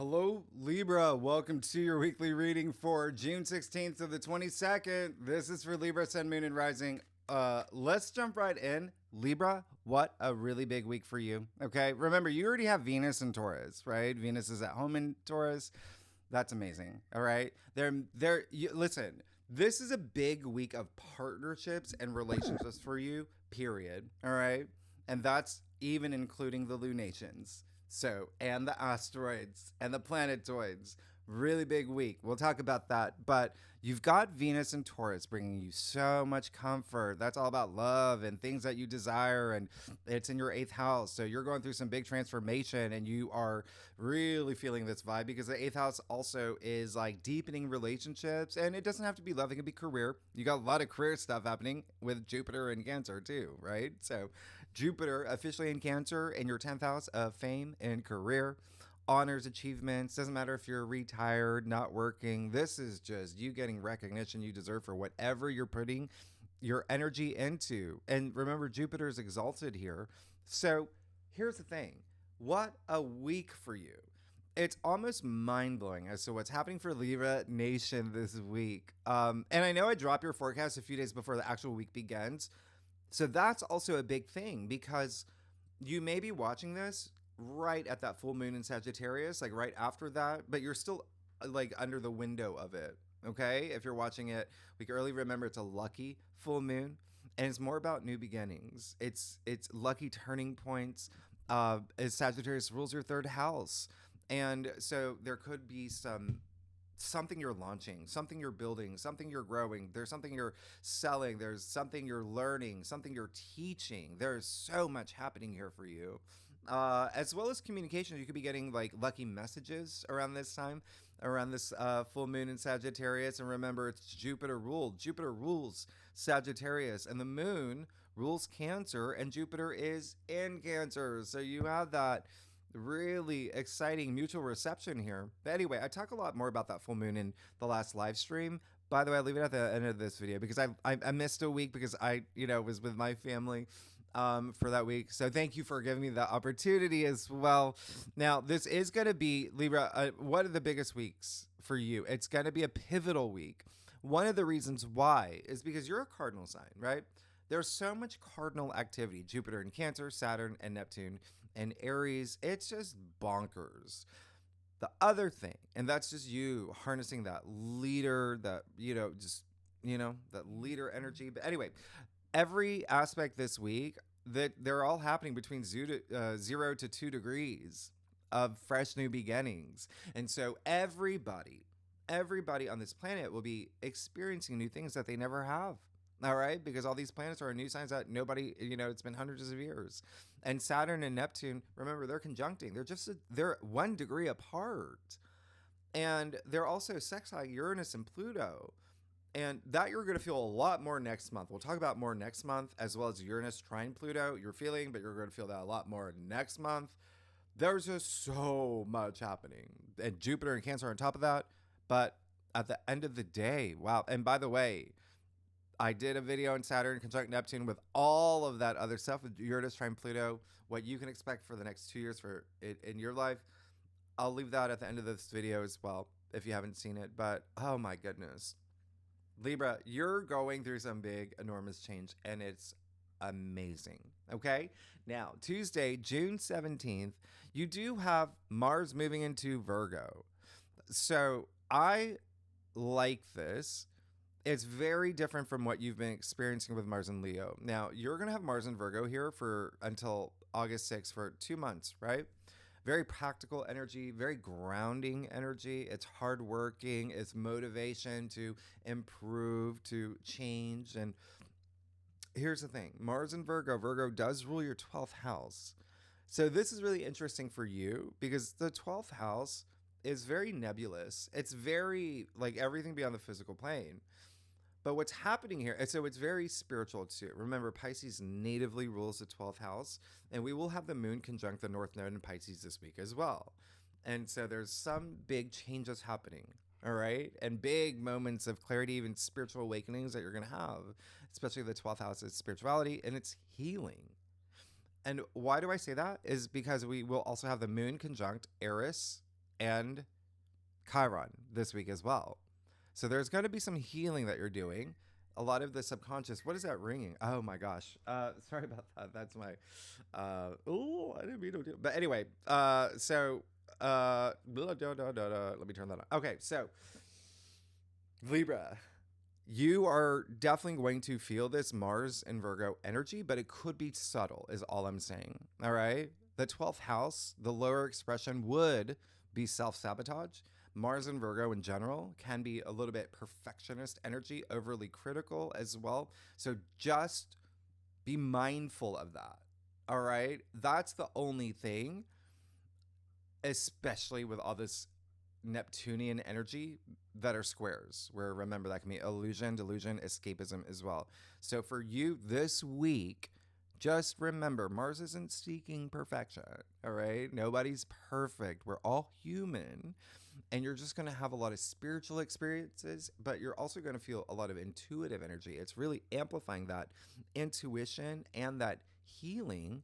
Hello, Libra. Welcome to your weekly reading for June 16th to the 22nd. This is for Libra, Sun, Moon, and Rising. Let's jump right in. Libra, what a really big week for you. Okay, remember, you already have Venus in Taurus, right? Venus is at home in Taurus. That's amazing. All right. Listen, this is a big week of partnerships and relationships for you, period. All right. And that's even including the lunations. So, and the asteroids and the planetoids. Really big week. We'll talk about that. But you've got Venus and Taurus bringing you so much comfort. That's all about love and things that you desire. And it's in your eighth house. So you're going through some big transformation and you are really feeling this vibe because the eighth house also is like deepening relationships. And it doesn't have to be love, it can be career. You got a lot of career stuff happening with Jupiter and Cancer too, right? So Jupiter officially in Cancer in your 10th house of fame and career, honors, achievements. Doesn't matter if you're retired, not working. This is just you getting recognition you deserve for whatever you're putting your energy into. And remember, Jupiter is exalted here. So here's the thing. What a week for you. It's almost mind-blowing as to what's happening for Libra Nation this week. And I know I drop your forecast a few days before the actual week begins. So that's also a big thing because you may be watching this right at that full moon in Sagittarius, like right after that, but you're still like under the window of it. Okay. If you're watching it a week early, remember it's a lucky full moon and it's more about new beginnings. It's lucky turning points. As Sagittarius rules your third house. And so there could be something you're launching, something you're building, something you're growing. There's something you're selling. There's something you're learning, something you're teaching. There's so much happening here for you. As well as communication, you could be getting like lucky messages around this time, around this full moon in Sagittarius. And remember, it's Jupiter ruled. Jupiter rules Sagittarius, and the moon rules Cancer, and Jupiter is in Cancer. So you have that really exciting mutual reception here. But anyway, I talk a lot more about that full moon in the last live stream. By the way, I'll leave it at the end of this video because I missed a week because I was with my family for that week. So thank you for giving me the opportunity as well. Now, this is going to be, Libra, one of the biggest weeks for you. It's going to be a pivotal week. One of the reasons why is because you're a cardinal sign, right? There's so much cardinal activity. Jupiter in Cancer, Saturn and Neptune and Aries. It's just bonkers. The other thing, and that's just you harnessing that leader, that, that leader energy. But anyway, every aspect this week, that they're all happening between 0 to 2 degrees of fresh new beginnings. And so everybody on this planet will be experiencing new things that they never have. All right, because all these planets are new signs that nobody, it's been hundreds of years. And Saturn and Neptune, remember, they're conjuncting. They're 1 degree apart. And they're also sextile Uranus and Pluto. And that you're going to feel a lot more next month. We'll talk about more next month, as well as Uranus trine Pluto. You're feeling, but you're going to feel that a lot more next month. There's just so much happening. And Jupiter and Cancer on top of that. But at the end of the day, wow. And by the way, I did a video on Saturn conjunct Neptune with all of that other stuff with Uranus trine Pluto, what you can expect for the next 2 years for it in your life. I'll leave that at the end of this video as well, if you haven't seen it. But oh my goodness, Libra, you're going through some big, enormous change, and it's amazing. Okay. Now, Tuesday, June 17th, you do have Mars moving into Virgo. So I like this. It's very different from what you've been experiencing with Mars and Leo. Now, you're going to have Mars and Virgo here for until August 6th for 2 months, right? Very practical energy, very grounding energy. It's hardworking. It's motivation to improve, to change. And here's the thing. Mars and Virgo does rule your 12th house. So this is really interesting for you because the 12th house is very nebulous. It's very like everything beyond the physical plane. But what's happening here, and so it's very spiritual too. Remember, Pisces natively rules the 12th house, and we will have the moon conjunct the North Node in Pisces this week as well. And so there's some big changes happening, all right? And big moments of clarity, even spiritual awakenings that you're going to have, especially the 12th house is spirituality, and it's healing. And why do I say that? Is because we will also have the moon conjunct Eris and Chiron this week as well. So there's going to be some healing that you're doing. A lot of the subconscious. What is that ringing? Oh my gosh. Sorry about that. That's my. Oh, I didn't mean to do. But anyway. Let me turn that on. Okay. So Libra, you are definitely going to feel this Mars and Virgo energy, but it could be subtle. Is all I'm saying. All right. The 12th house, the lower expression would be self-sabotage. Mars and Virgo in general can be a little bit perfectionist energy, overly critical as well. So just be mindful of that. All right. That's the only thing, especially with all this Neptunian energy that are squares, where remember that can be illusion, delusion, escapism as well. So for you this week, just remember Mars isn't seeking perfection. All right. Nobody's perfect. We're all human. And you're just going to have a lot of spiritual experiences, but you're also going to feel a lot of intuitive energy. It's really amplifying that intuition and that healing.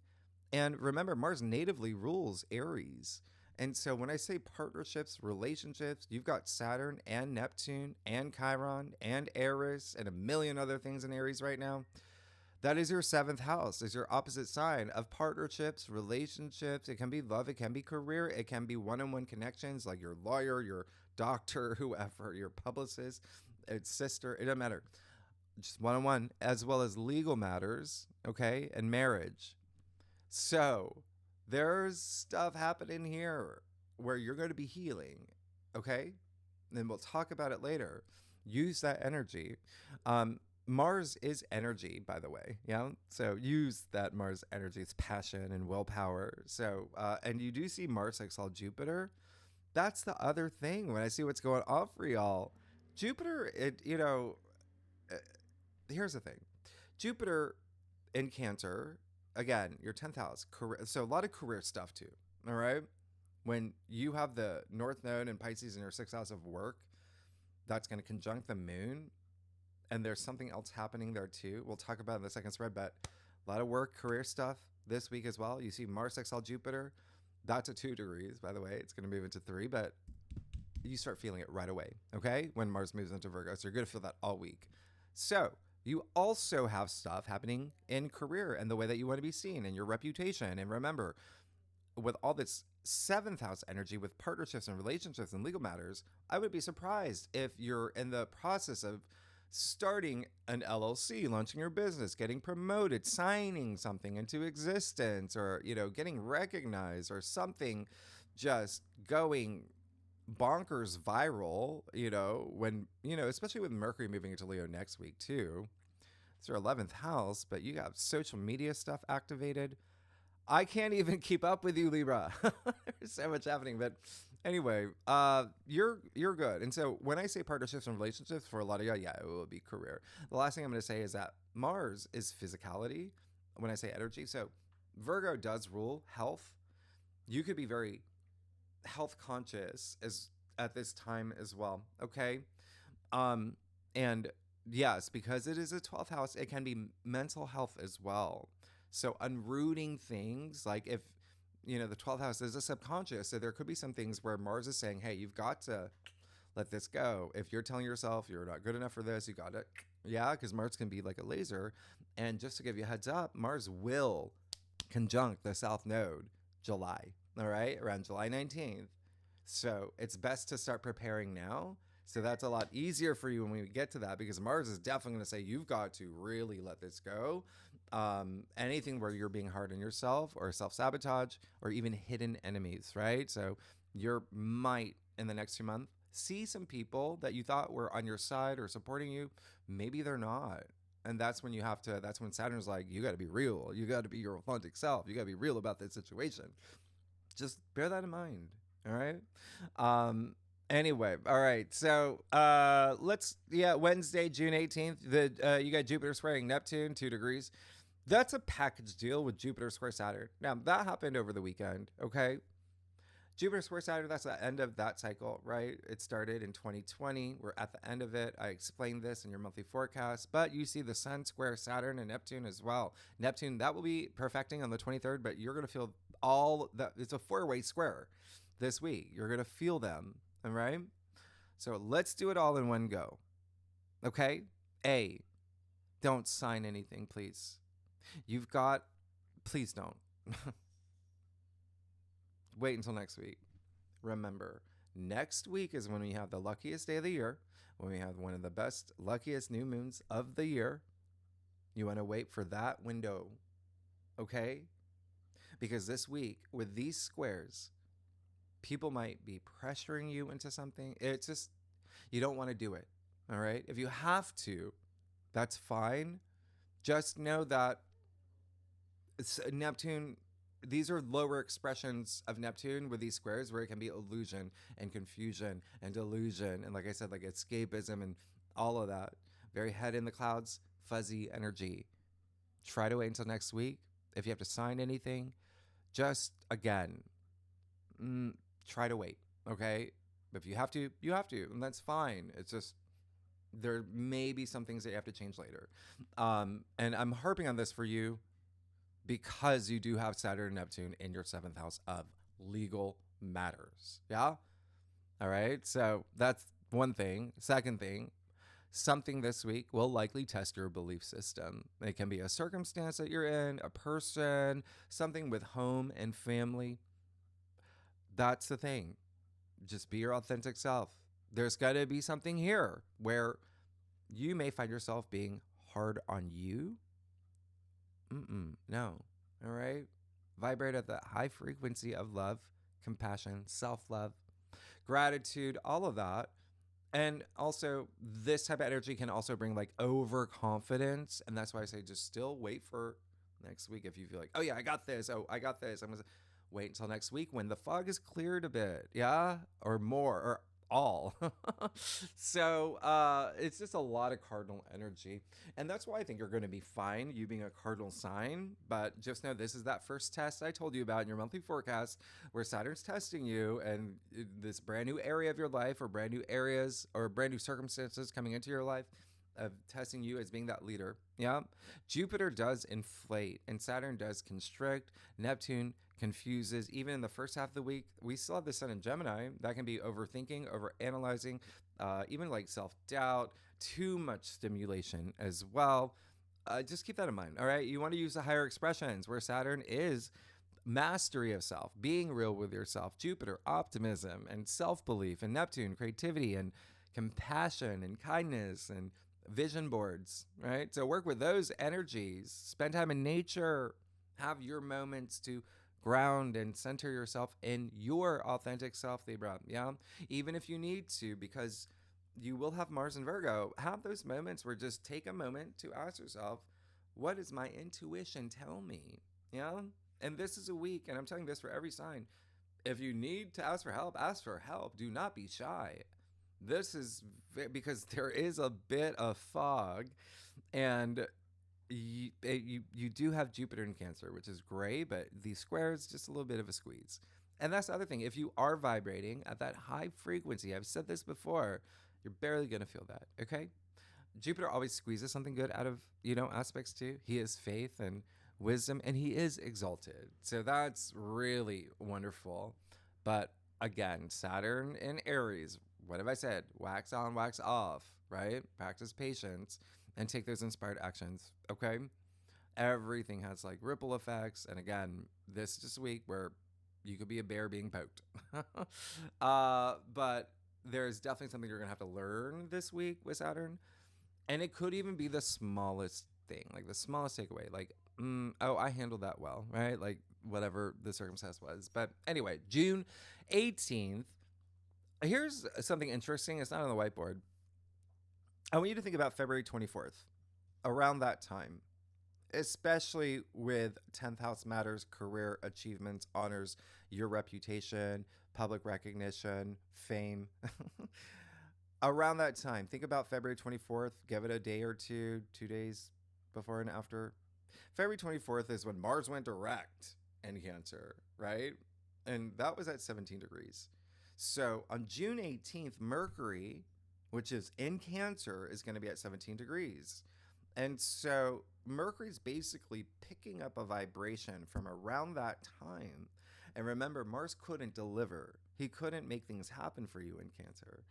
And remember, Mars natively rules Aries. And so when I say partnerships, relationships, you've got Saturn and Neptune and Chiron and Eris and a million other things in Aries right now. That is your 7th house, is your opposite sign of partnerships, relationships. It can be love, it can be career, it can be one-on-one connections like your lawyer, your doctor, whoever, your publicist, its sister, it doesn't matter. Just one-on-one, as well as legal matters, okay, and marriage. So there's stuff happening here where you're going to be healing, okay? And we'll talk about it later. Use that energy. Mars is energy, by the way. Yeah. So use that Mars energy. It's passion and willpower. So, and you do see Mars exalt Jupiter. That's the other thing when I see what's going on for y'all. Jupiter, here's the thing. Jupiter in Cancer, again, your 10th house. Career, so a lot of career stuff too. All right. When you have the North Node and Pisces in your 6th house of work, that's going to conjunct the moon. And there's something else happening there too. We'll talk about it in the second spread, but a lot of work, career stuff this week as well. You see Mars exalt Jupiter. That's at 2 degrees, by the way. It's going to move into 3, but you start feeling it right away, okay? When Mars moves into Virgo. So you're going to feel that all week. So you also have stuff happening in career and the way that you want to be seen and your reputation. And remember, with all this 7th house energy with partnerships and relationships and legal matters, I would be surprised if you're in the process of starting an LLC, launching your business, getting promoted, signing something into existence, or, getting recognized, or something just going bonkers viral, when, especially with Mercury moving into Leo next week too. It's your 11th house, but you got social media stuff activated. I can't even keep up with you, Libra. There's so much happening, but anyway, you're good. And so when I say partnerships and relationships for a lot of y'all, yeah, it will be career. The last thing I'm going to say is that Mars is physicality when I say energy. So Virgo does rule health. You could be very health conscious at this time as well. Okay. And yes, because it is a 12th house, it can be mental health as well. So unrooting things, like if, the 12th house is a subconscious. So there could be some things where Mars is saying, hey, you've got to let this go. If you're telling yourself you're not good enough for this, you got it. Yeah, because Mars can be like a laser. And just to give you a heads up, Mars will conjunct the South Node July, all right, around July 19th. So it's best to start preparing now. So that's a lot easier for you when we get to that, because Mars is definitely going to say you've got to really let this go. Anything where you're being hard on yourself or self-sabotage or even hidden enemies, right? So you might in the next 2 months see some people that you thought were on your side or supporting you. Maybe they're not. And that's when that's when Saturn's like, you got to be real. You got to be your authentic self. You got to be real about this situation. Just bear that in mind. All right. Anyway, all right. So Wednesday, June 18th, you got Jupiter squaring Neptune, 2 degrees. That's a package deal with Jupiter square Saturn. Now, that happened over the weekend, okay? Jupiter square Saturn, that's the end of that cycle, right? It started in 2020. We're at the end of it. I explained this in your monthly forecast, but you see the Sun square Saturn and Neptune as well. Neptune, that will be perfecting on the 23rd, but you're going to feel all that. It's a 4-way square. this week. You're going to feel them. All right. So let's do it all in one go. Okay. A, don't sign anything, please. Please don't. Wait until next week. Remember, next week is when we have the luckiest day of the year, when we have one of the best, luckiest new moons of the year. You want to wait for that window, okay? Because this week, with these squares, people might be pressuring you into something. It's just, you don't want to do it, all right? If you have to, that's fine. Just know that Neptune, these are lower expressions of Neptune with these squares where it can be illusion and confusion and delusion. And like I said, like escapism and all of that. Very head in the clouds, fuzzy energy. Try to wait until next week. If you have to sign anything, just again, try to wait, okay? If you have to, you have to, and that's fine. It's just, there may be some things that you have to change later. And I'm harping on this for you because you do have Saturn and Neptune in your 7th house of legal matters. Yeah? All right. So that's one thing. Second thing, something this week will likely test your belief system. It can be a circumstance that you're in, a person, something with home and family. That's the thing. Just be your authentic self. There's got to be something here where you may find yourself being hard on you. No. All right. Vibrate at the high frequency of love, compassion, self-love, gratitude, all of that. And also, this type of energy can also bring like overconfidence. And that's why I say just still wait for next week. If you feel like, oh yeah, I got this. Oh, I got this. I'm going to wait until next week when the fog is cleared a bit. Yeah. Or more or all. So it's just a lot of cardinal energy. And that's why I think you're going to be fine, you being a cardinal sign. But just know this is that first test I told you about in your monthly forecast where Saturn's testing you and this brand new area of your life or brand new areas or brand new circumstances coming into your life of testing you as being that leader. Yeah. Jupiter does inflate and Saturn does constrict. Neptune confuses. Even in the first half of the week, we still have the sun in Gemini. That can be overthinking, overanalyzing, even like self-doubt, too much stimulation as well. Just keep that in mind. All right. You want to use the higher expressions where Saturn is mastery of self, being real with yourself. Jupiter, optimism and self-belief, and Neptune, creativity and compassion and kindness and vision boards, right? So work with those energies, spend time in nature, have your moments to ground and center yourself in your authentic self, Libra. Yeah. Even if you need to, because you will have Mars and Virgo, have those moments where just take a moment to ask yourself, what does my intuition tell me? Yeah. And this is a week, and I'm telling this for every sign. If you need to ask for help, ask for help. Do not be shy. This is because there is a bit of fog, and you do have Jupiter in Cancer, which is great, but these squares, just a little bit of a squeeze. And that's the other thing. If you are vibrating at that high frequency, I've said this before, you're barely going to feel that, okay? Jupiter always squeezes something good out of, aspects too. He is faith and wisdom, and he is exalted. So that's really wonderful. But again, Saturn in Aries, what have I said? Wax on, wax off, right? Practice patience and take those inspired actions, okay? Everything has like ripple effects. And again, this is just a week where you could be a bear being poked. But there's definitely something you're going to have to learn this week with Saturn. And it could even be the smallest thing, like the smallest takeaway. Like, oh, I handled that well, right? Like whatever the circumstance was. But anyway, June 18th. Here's something interesting. It's not on the whiteboard. I want you to think about February 24th, around that time, especially with 10th house matters, career achievements, honors, your reputation, public recognition, fame. Around that time, think about February 24th, give it a day or two, 2 days before and after. February 24th is when Mars went direct in Cancer, right? And that was at 17 degrees. So on June 18th, Mercury, which is in Cancer, is going to be at 17 degrees. And so Mercury's basically picking up a vibration from around that time. And remember, Mars couldn't deliver He couldn't make things happen for you in Cancer.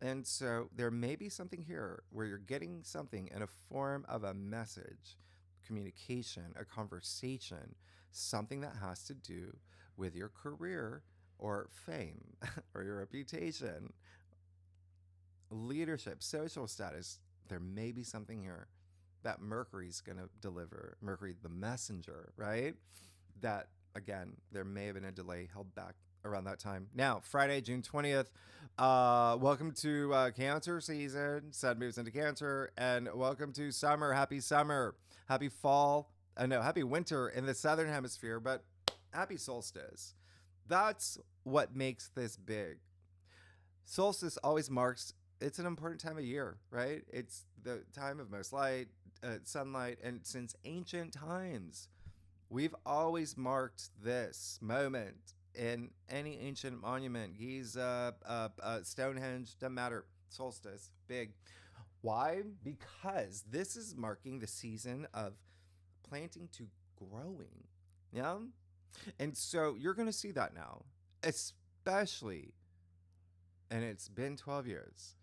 And so there may be something here where you're getting something in a form of a message, communication, a conversation, something that has to do with your career or fame or your reputation, leadership, social status. There may be something here that Mercury's going to deliver. Mercury, the messenger, right? That, again, there may have been a delay held back around that time. Now, Friday, June 20th, welcome to Cancer season. Sun moves into Cancer, and welcome to summer. Happy summer. Happy fall. No, happy winter in the southern hemisphere, but happy solstice. That's what makes this big. Solstice always marks, it's an important time of year, right? It's the time of most light, sunlight, and since ancient times, we've always marked this moment in any ancient monument, Giza, Stonehenge, doesn't matter, solstice, big. Why? Because this is marking the season of planting to growing, yeah? And so you're going to see that now, especially, and it's been 12 years,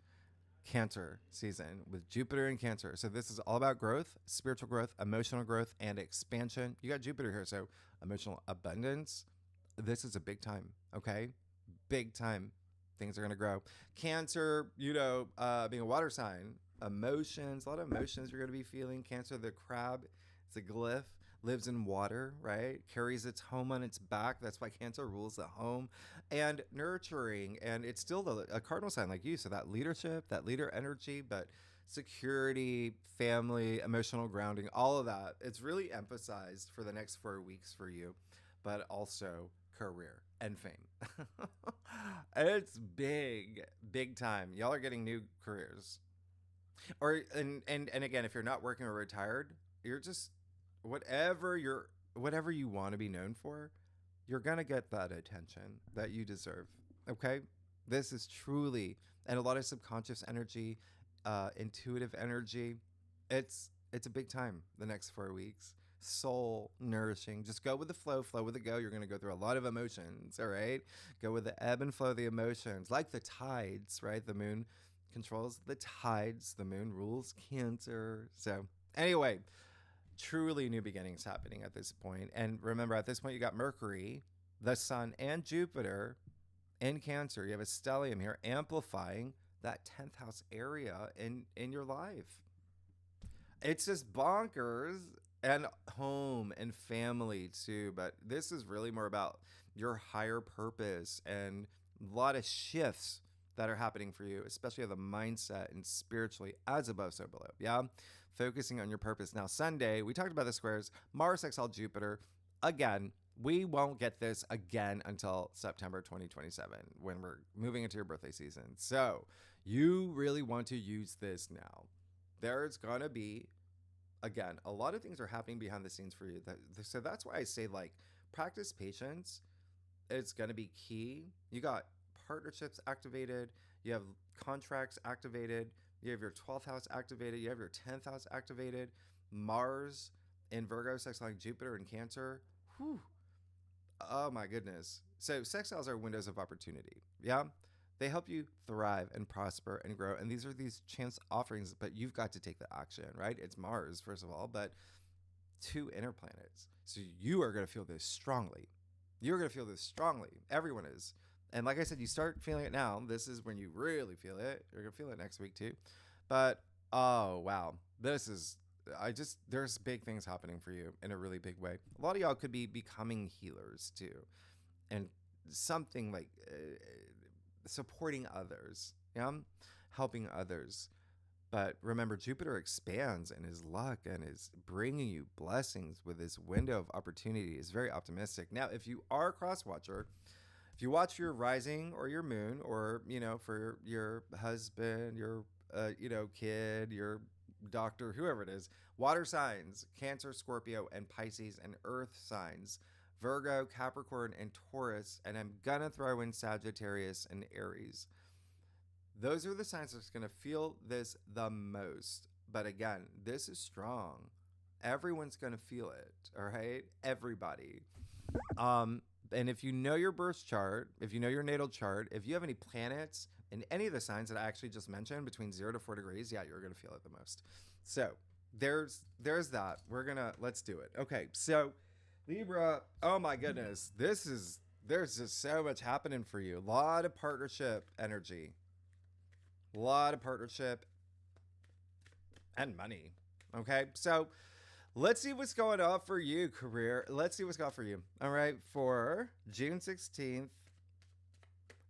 Cancer season with Jupiter in Cancer. So this is all about growth, spiritual growth, emotional growth, and expansion. You got Jupiter here, so emotional abundance. This is a big time, okay? Big time. Things are going to grow. Cancer, being a water sign, emotions, a lot of emotions you're going to be feeling. Cancer, the crab, it's a glyph, lives in water, right? Carries its home on its back. That's why Cancer rules the home. And nurturing, and it's still a cardinal sign like you. So that leadership, that leader energy, but security, family, emotional grounding, all of that. It's really emphasized for the next 4 weeks for you, but also career and fame. It's big time. Y'all are getting new careers. Or and again, if you're not working or retired, you're just whatever you want to be known for, you're going to get that attention that you deserve. Okay? This is truly, and a lot of subconscious energy, intuitive energy. It's a big time the next 4 weeks. Soul nourishing. Just go with the flow with the go. You're going to go through a lot of emotions, all right? Go with the ebb and flow of the emotions, like the tides, right? The moon controls the tides. The moon rules Cancer. So anyway, truly new beginnings happening at this point. And remember, at this point, you got Mercury, the Sun, and Jupiter in Cancer. You have a stellium here amplifying that 10th house area in your life. It's just bonkers. And home and family too. But this is really more about your higher purpose and a lot of shifts that are happening for you, especially of the mindset and spiritually, as above, so below. Yeah. Focusing on your purpose. Now, Sunday, we talked about the squares, Mars sextile Jupiter. Again, we won't get this again until September 2027 when we're moving into your birthday season. So you really want to use this now. There's going to be, again, a lot of things are happening behind the scenes for you. So that's why I say, practice patience. It's going to be key. You got partnerships activated. You have contracts activated. You have your 12th house activated. You have your 10th house activated. Mars in Virgo, sextiling Jupiter in Cancer. Whew. Oh my goodness. So sextiles are windows of opportunity. Yeah. They help you thrive and prosper and grow. And these are these chance offerings, but you've got to take the action, right? It's Mars, first of all, but 2 inner planets. So you are going to feel this strongly. You're going to feel this strongly. Everyone is. And like I said, you start feeling it now. This is when you really feel it. You're going to feel it next week too. But, oh, wow. There's big things happening for you in a really big way. A lot of y'all could be becoming healers too. And something like supporting others, yeah, helping others. But remember, Jupiter expands in his luck and is bringing you blessings with this window of opportunity. Is very optimistic. Now, if you are a cross watcher, if you watch your rising or your moon, or for your husband, your kid, your doctor, whoever it is, water signs, Cancer, Scorpio, and Pisces, and earth signs, Virgo, Capricorn, and Taurus, and I'm gonna throw in Sagittarius and Aries. Those are the signs that's gonna feel this the most. But again, this is strong. Everyone's gonna feel it, all right? Everybody. And if you know your birth chart, if you know your natal chart, if you have any planets in any of the signs that I actually just mentioned between 0 to 4 degrees, yeah, you're gonna feel it the most. So there's that. Let's do it. Okay, so Libra, oh my goodness, there's just so much happening for you. A lot of partnership energy, a lot of partnership and money. Okay, so let's see what's going on for you, career. Let's see what's going on for you. All right, for June 16th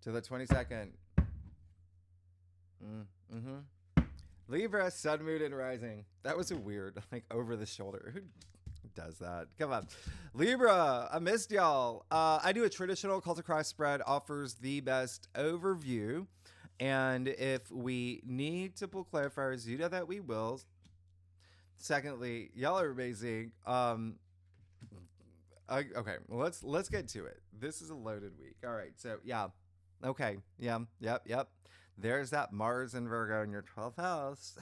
to the 22nd. Mm-hmm. Libra, Sun, Moon, and Rising. That was a weird, like, over the shoulder. Who does that? Come on. Libra, I missed y'all. I do a traditional cult across spread, offers the best overview. And if we need to pull clarifiers, you know that we will. Secondly, y'all are amazing. Okay, well, let's get to it. This is a loaded week. All right, so yeah, okay, yeah, yep. There's that Mars and Virgo in your 12th house.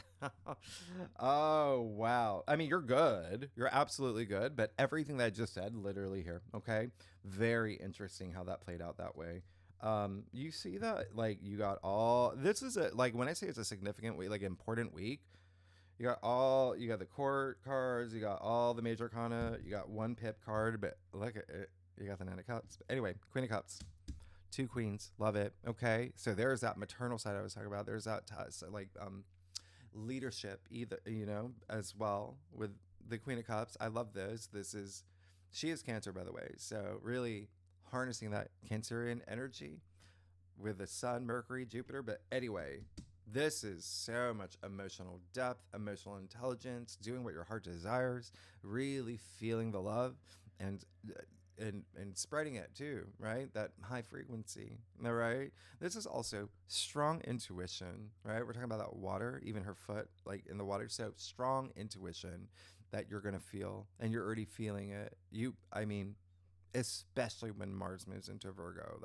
Oh wow! I mean, you're good. You're absolutely good. But everything that I just said, literally here. Okay, very interesting how that played out that way. You see that, like, you got all. This is a, like, when I say it's a significant week, like important week. You got the court cards, you got all the major arcana, you got one pip card, but look at it, you got the Nine of Cups. But anyway, Queen of Cups, two queens, love it. Okay, so there's that maternal side I was talking about. There's that leadership, either, as well with the Queen of Cups. I love this. She is Cancer, by the way, so really harnessing that Cancerian energy with the Sun, Mercury, Jupiter. But anyway, this is so much emotional depth, emotional intelligence, doing what your heart desires, really feeling the love and spreading it too, right? That high frequency, all right? This is also strong intuition, right? We're talking about that water, even her foot, like in the water. So strong intuition that you're going to feel, and you're already feeling it. Especially when Mars moves into Virgo.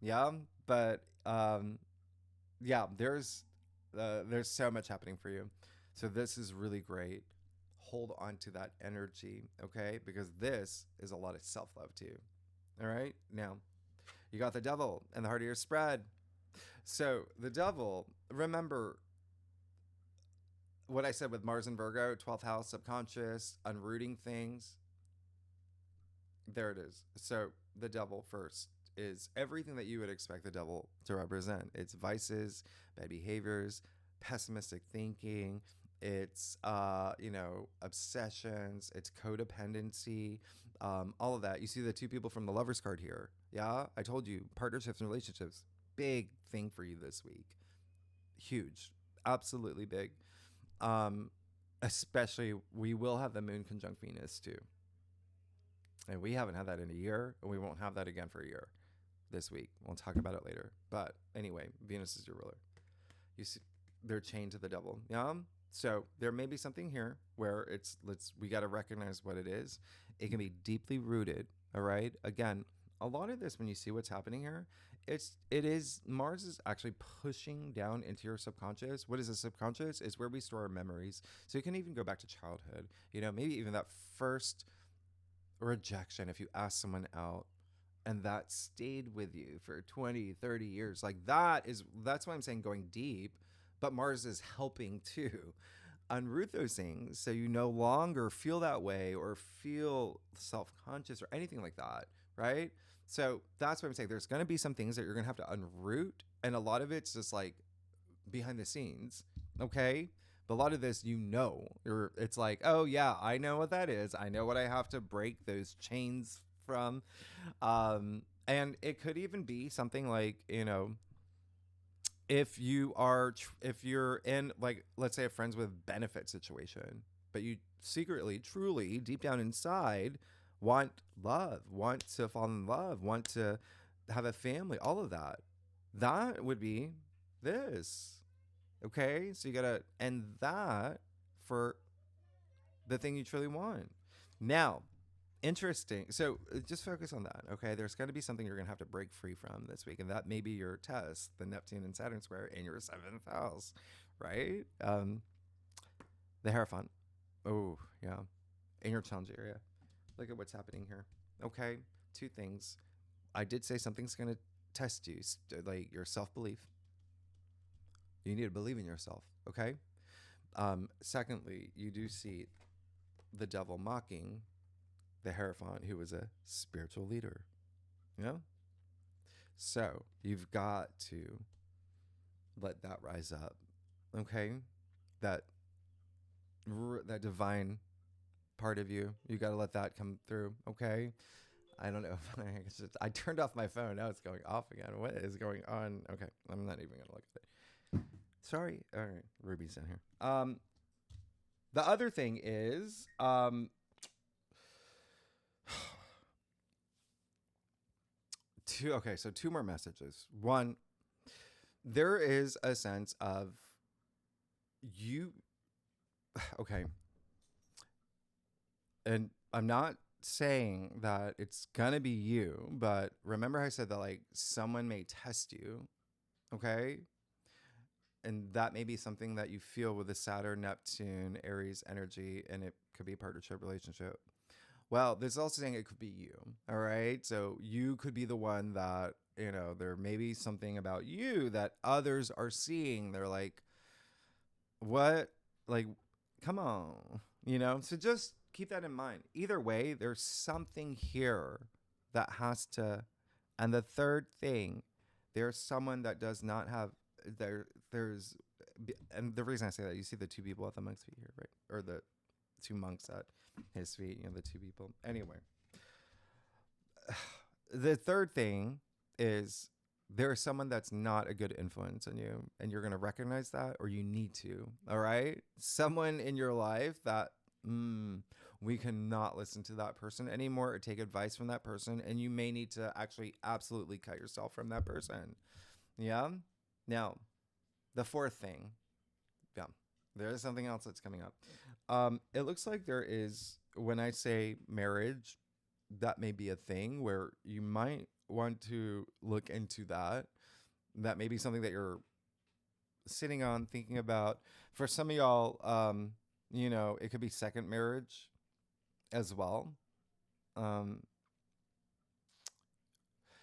Yeah, but yeah, there's so much happening for you. So this is really great. Hold on to that energy, okay? Because this is a lot of self-love too. All right? Now, you got the Devil and the heart of your spread. So the Devil, remember what I said with Mars and Virgo, 12th house, subconscious, unrooting things. There it is. So the Devil first is everything that you would expect the Devil to represent. It's vices, bad behaviors, pessimistic thinking. It's obsessions. It's codependency. All of that. You see the two people from the Lovers card here. Yeah, I told you, partnerships and relationships, big thing for you this week. Huge, absolutely big. Especially, we will have the Moon conjunct Venus too. And we haven't had that in a year, and we won't have that again for a year this week. We'll talk about it later. But anyway, Venus is your ruler. You see, they're chained to the Devil. Yeah. So there may be something here where we got to recognize what it is. It can be deeply rooted. All right. Again, a lot of this, when you see what's happening here, Mars is actually pushing down into your subconscious. What is the subconscious? It's where we store our memories. So you can even go back to childhood, maybe even that first rejection, if you ask someone out and that stayed with you for 20, 30 years, like that's why I'm saying going deep. But Mars is helping to unroot those things, so you no longer feel that way or feel self-conscious or anything like that, right? So that's what I'm saying. There's going to be some things that you're going to have to unroot, and a lot of it's just like behind the scenes, okay? But a lot of this, it's like, oh yeah, I know what that is. I know what I have to break those chains from. And it could even be something like, if you're in, like, let's say a friends with benefit situation, but you secretly, truly, deep down inside, want love, want to fall in love, want to have a family, all of that would be this. Okay, so you gotta end that for the thing you truly want. Now, interesting. So just focus on that. Okay, there's going to be something you're going to have to break free from this week, and that may be your test, the Neptune and Saturn square in your 7th house, right? The Hierophant. Oh yeah, in your challenge area. Look at what's happening here. Okay, two things. I did say something's going to test you, like your self-belief. You need to believe in yourself, okay? Secondly, you do see the devil mocking the Hierophant, who was a spiritual leader. You know? So you've got to let that rise up, okay? That that divine part of you, you got to let that come through, okay? I don't know if I turned off my phone. Now it's going off again. What is going on? Okay, I'm not even gonna look at it. Sorry. All right, Ruby's down here. The other thing is, so two more messages. One, there is a sense of you. Okay, and I'm not saying that it's gonna be you, but remember I said that like someone may test you, okay? And that may be something that you feel with the Saturn, Neptune, Aries energy, and it could be a partnership relationship. Well, this is also saying it could be you, all right? So you could be the one that, you know, there may be something about you that others are seeing. They're like, what? Like, come on, you know? So just keep that in mind. Either way, there's something here that has to. And the third thing, there's someone that does not have there's and the reason I say that, you see the two people at the monk's feet here, right? Or the two monks at his feet, you know, the two people. Anyway, the third thing is there's someone that's not a good influence on you, and you're going to recognize that, or you need to. All right, someone in your life that we cannot listen to that person anymore or take advice from that person, and you may need to actually absolutely cut yourself from that person. Yeah. Now, the fourth thing, yeah, there is something else that's coming up. It looks like there is, when I say marriage, that may be a thing where you might want to look into that. That may be something that you're sitting on, thinking about. For some of y'all, you know, it could be second marriage as well.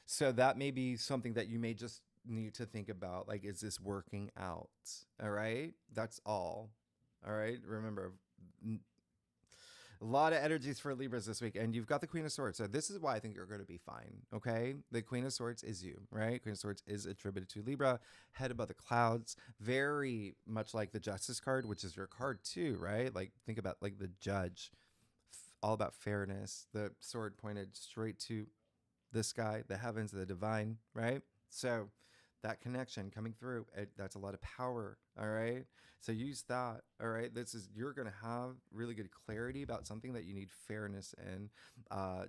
So that may be something that you may just need to think about. Like, is this working out? All right. That's all. All right. Remember, a lot of energies for Libras this week, and you've got the Queen of Swords. So this is why I think you're going to be fine. Okay. The Queen of Swords is you, right? Queen of Swords is attributed to Libra, head above the clouds, very much like the Justice card, which is your card too, right? Like, think about like the Judge, all about fairness. The sword pointed straight to the sky, the heavens, the divine, right? So that connection coming through, that's a lot of power. All right. So use that. All right. You're going to have really good clarity about something that you need fairness in,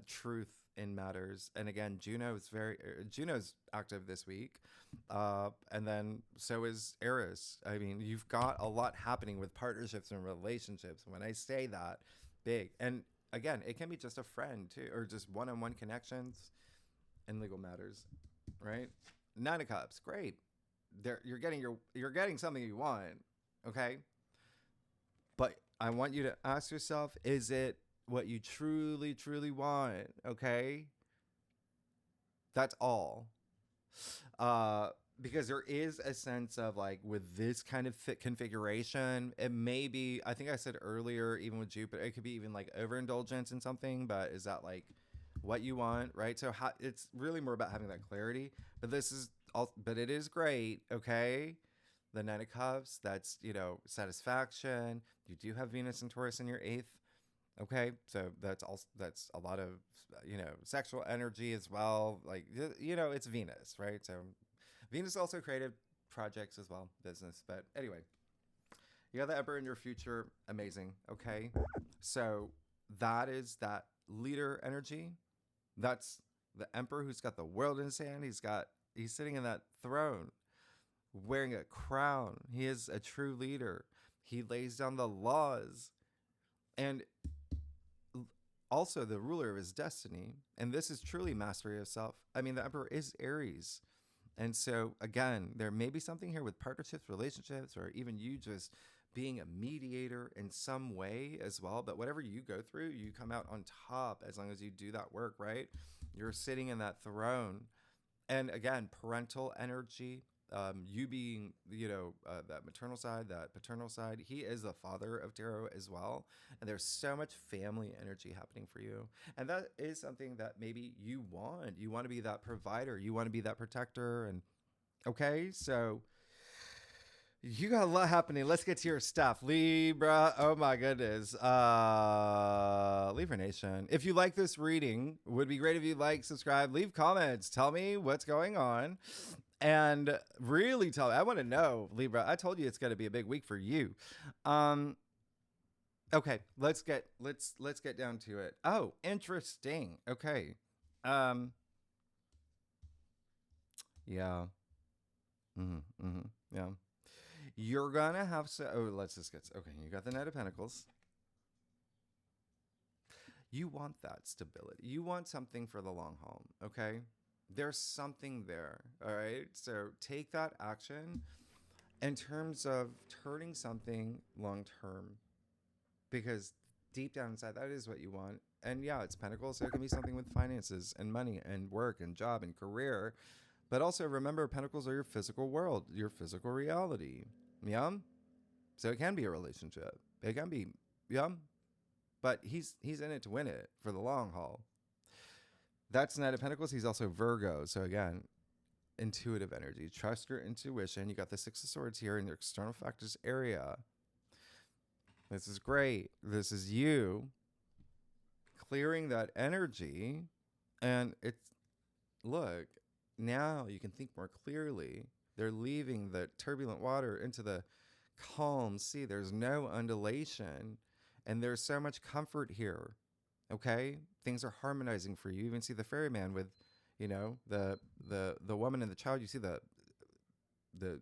truth in matters. And again, Juno's active this week. And then so is Eris. I mean, you've got a lot happening with partnerships and relationships. When I say that, big. And again, it can be just a friend too, or just one-on-one connections in legal matters, right? Nine of Cups, great. You're getting something you want, okay? But I want you to ask yourself, is it what you truly, truly want? Okay, that's all. Because there is a sense of like with this kind of configuration, it may be. I think I said earlier, even with Jupiter, it could be even like overindulgence in something. But is that like what you want, right? So it's really more about having that clarity. But but it is great, okay? The Nine of Cups, that's, you know, satisfaction. You do have Venus and Taurus in your 8th, okay? So that's a lot of, you know, sexual energy as well. Like, you know, it's Venus, right? So Venus also creative projects as well, business. But anyway, you got the Emperor in your future, amazing, okay? So that is that leader energy. That's the Emperor who's got the world in his hand. He's sitting in that throne, wearing a crown. He is a true leader. He lays down the laws, and also the ruler of his destiny. And this is truly mastery of self. I mean, the Emperor is Aries. And so again, there may be something here with partnerships, relationships, or even you just being a mediator in some way as well. But whatever you go through, you come out on top as long as you do that work, right? You're sitting in that throne. And again, parental energy, you being, that maternal side, that paternal side, he is the father of tarot as well. And there's so much family energy happening for you. And that is something that maybe you want. You want to be that provider, you want to be that protector. And okay, so you got a lot happening. Let's get to your stuff. Libra. Oh my goodness. Libra Nation. If you like this reading, would be great if you like, subscribe, leave comments. Tell me what's going on. And really tell me. I want to know, Libra. I told you it's going to be a big week for you. Okay, let's get down to it. Oh, interesting. Okay. Yeah. Yeah. You're gonna have let's just get, okay, you got the Knight of Pentacles. You want that stability. You want something for the long haul, okay? There's something there, all right? So take that action in terms of turning something long term, because deep down inside, that is what you want. And yeah, it's Pentacles, so it can be something with finances and money and work and job and career. But also remember, Pentacles are your physical world, your physical reality. Yeah? So it can be a relationship. It can be, yeah? But he's in it to win it for the long haul. That's Knight of Pentacles. He's also Virgo. So again, intuitive energy. Trust your intuition. You got the Six of Swords here in your external factors area. This is great. This is you clearing that energy. And it's, look, now you can think more clearly. They're leaving the turbulent water into the calm sea. There's no undulation, and there's so much comfort here. Okay, things are harmonizing for you. You even see the ferryman with, the woman and the child. You see the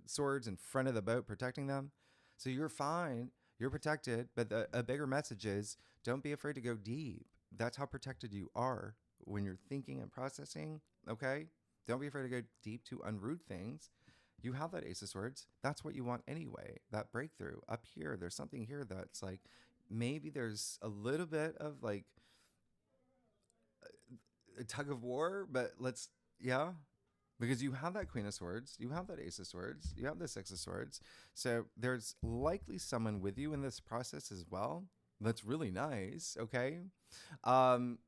swords in front of the boat protecting them. So you're fine. You're protected. But a bigger message is, don't be afraid to go deep. That's how protected you are when you're thinking and processing. Okay. Don't be afraid to go deep to unroot things. You have that Ace of Swords. That's what you want anyway. That breakthrough up here. There's something here that's like, maybe there's a little bit of like a tug of war, but because you have that Queen of Swords, you have that Ace of Swords, you have the Six of Swords. So there's likely someone with you in this process as well. That's really nice. Okay. And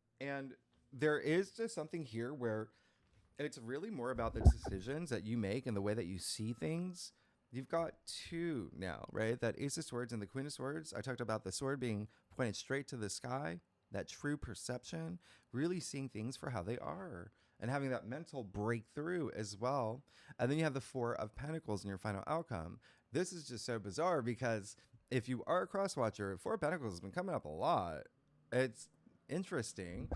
there is just something here where it's really more about the decisions that you make and the way that you see things. You've got two now, right? That Ace of Swords and the Queen of Swords. I talked about the sword being pointed straight to the sky, that true perception, really seeing things for how they are and having that mental breakthrough as well. And then you have the Four of Pentacles in your final outcome. This is just so bizarre because if you are a cross watcher, Four of Pentacles has been coming up a lot. It's interesting.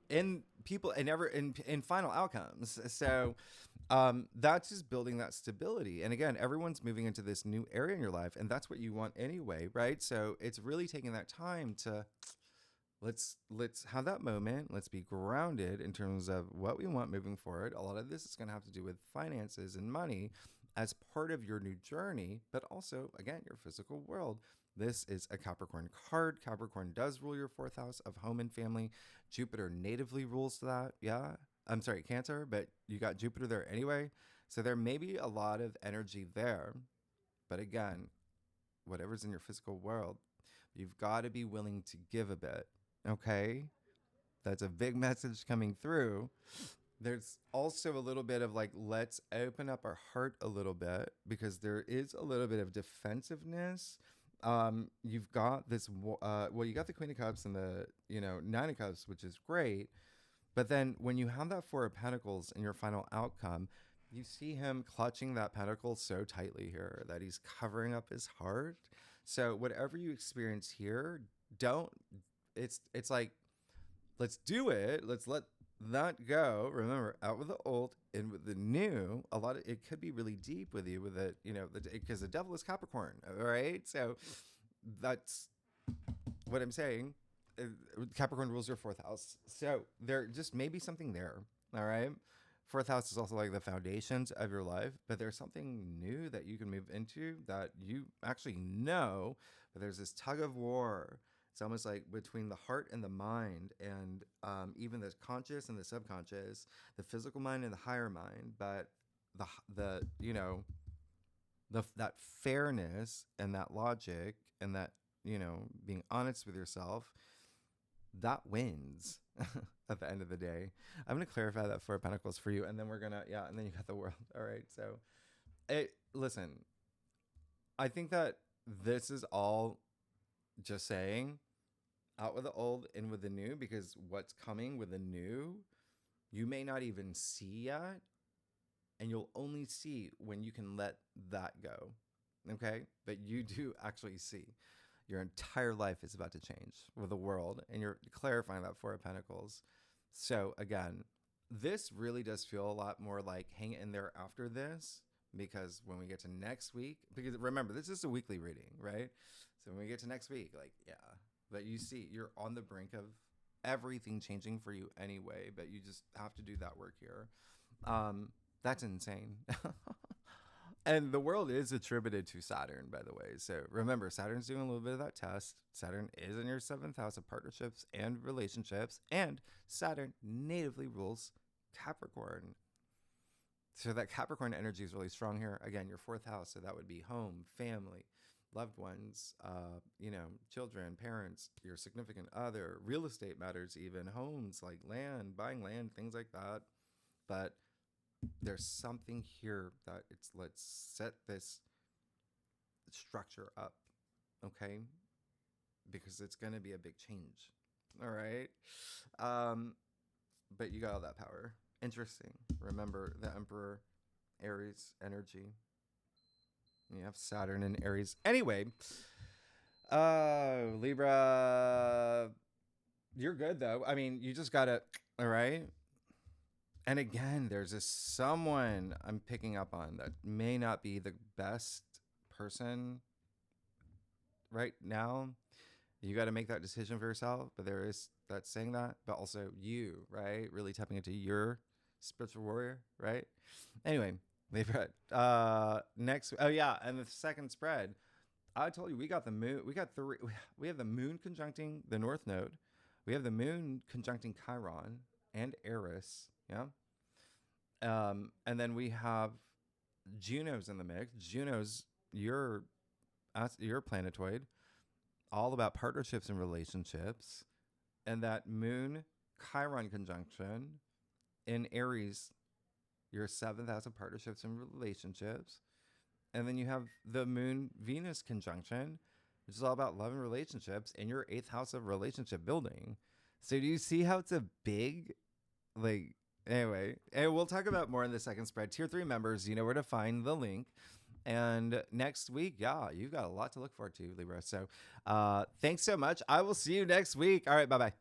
In people and in final outcomes. So that's just building that stability. And again, everyone's moving into this new area in your life, and that's what you want anyway, right? So it's really taking that time to let's have that moment. Let's be grounded in terms of what we want moving forward. A lot of this is going to have to do with finances and money as part of your new journey, but also, again, your physical world. This is a Capricorn card. Capricorn does rule your fourth house of home and family. Jupiter natively rules that. Yeah. I'm sorry, Cancer, but you got Jupiter there anyway. So there may be a lot of energy there. But again, whatever's in your physical world, you've got to be willing to give a bit. Okay. That's a big message coming through. There's also a little bit of like, let's open up our heart a little bit, because there is a little bit of defensiveness. You've got this, you got the Queen of Cups and the, Nine of Cups, which is great. But then when you have that Four of Pentacles in your final outcome, you see him clutching that pentacle so tightly here that he's covering up his heart. So whatever you experience here, it's like, let's do it. Let's let that go. Remember, out with the old, in with the new. A lot of it could be really deep with you with it, because the devil is Capricorn. All right. So that's what I'm saying. Capricorn rules your fourth house. So there just may be something there. All right. Fourth house is also like the foundations of your life, but there's something new that you can move into that you actually know, but there's this tug of war. It's almost like between the heart and the mind, and even the conscious and the subconscious, the physical mind and the higher mind. But the that fairness and that logic and that being honest with yourself, that wins at the end of the day. I'm going to clarify that Four of Pentacles for you, and then we're going to, and then you got the World. All right. So, listen, I think that this is all just saying out with the old, in with the new, because what's coming with the new, you may not even see yet, and you'll only see when you can let that go. Okay? But you do actually see. Your entire life is about to change with the world, and you're clarifying that Four of Pentacles. So again, this really does feel a lot more like hang in there after this, because when we get to next week, because remember, this is a weekly reading, right? So when we get to next week, but you see, you're on the brink of everything changing for you anyway, but you just have to do that work here. That's insane. And the world is attributed to Saturn, by the way. So remember, Saturn's doing a little bit of that test. Saturn is in your 7th house of partnerships and relationships. And Saturn natively rules Capricorn. So that Capricorn energy is really strong here. Again, your 4th house. So that would be home, family, loved ones, children, parents, your significant other, real estate matters, even homes, like land, buying land, things like that. But there's something here that let's set this structure up, okay? Because it's going to be a big change. All right. But you got all that power. Interesting. Remember the Emperor, Aries energy. You have Saturn in Aries. Anyway, Libra, you're good though. I mean, you just got to, all right? And again, there's this someone I'm picking up on that may not be the best person right now. You got to make that decision for yourself. But there is that saying that, but also you, right? Really tapping into your spiritual warrior, right? Anyway, Libra. Next, and the second spread. I told you we got the moon. We got three. We have the moon conjuncting the North Node. We have the moon conjuncting Chiron and Eris. Yeah. And then we have Juno's in the mix. Juno's your planetoid, all about partnerships and relationships. And that moon Chiron conjunction in Aries, your 7th house of partnerships and relationships. And then you have the moon Venus conjunction, which is all about love and relationships, in your 8th house of relationship building. So do you see how it's a big, anyway, and we'll talk about more in the second spread. Tier 3 members, you know where to find the link. And next week, you've got a lot to look forward to, Libra. So thanks so much. I will see you next week. All right, bye-bye.